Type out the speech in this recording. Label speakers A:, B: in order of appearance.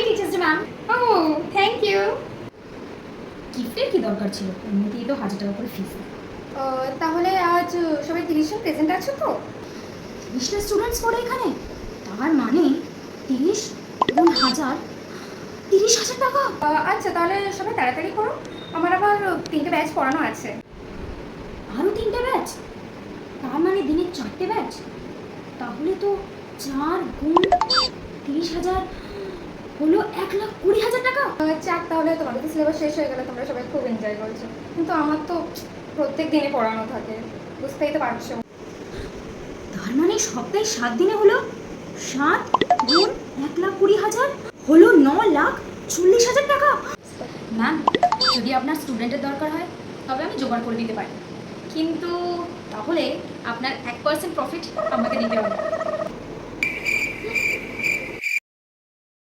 A: Teachers day ma'am.
B: Oh thank you.
A: গিফটের কি দরকার ছিল, এমনিতেই তো 1000 টাকা করে ফিস।
B: তাহলে আজ সবাই 30 জন প্রেজেন্ট আছো তো?
A: 30টা স্টুডেন্টস পড়ে এখানে, তার মানে 30 গুণ 1000, 30,000 টাকা।
B: আচ্ছা তাহলে সবাই তাড়াতাড়ি করো, আমার আবার 3টে ব্যাচ পড়ানো আছে।
A: আরও 3টে ব্যাচ, তার মানে দিনে 4টে ব্যাচ। তাহলে তো 4 গুণ 30,000 হলো 1,20,000 টাকা।
B: চাক, তাহলে তোমাদের তো সিলেবাস শেষ হয়ে গেলে তোমরা সবাই খুব এনজয় করছো, কিন্তু আমার তো প্রত্যেক দিনে পড়ানো থাকে, বুঝতেই তো পারছো।
A: তার মানে সপ্তাহে 7 দিনে হলো 7 গুণ 1,20,000 হলো 9,40,000 টাকা। ম্যাম, যদি আপনার স্টুডেন্টের দরকার হয় তবে আমি জোগাড় করে দিতে পারি, কিন্তু তাহলে আপনার 1% প্রফিট আমাকে দিতে হবে।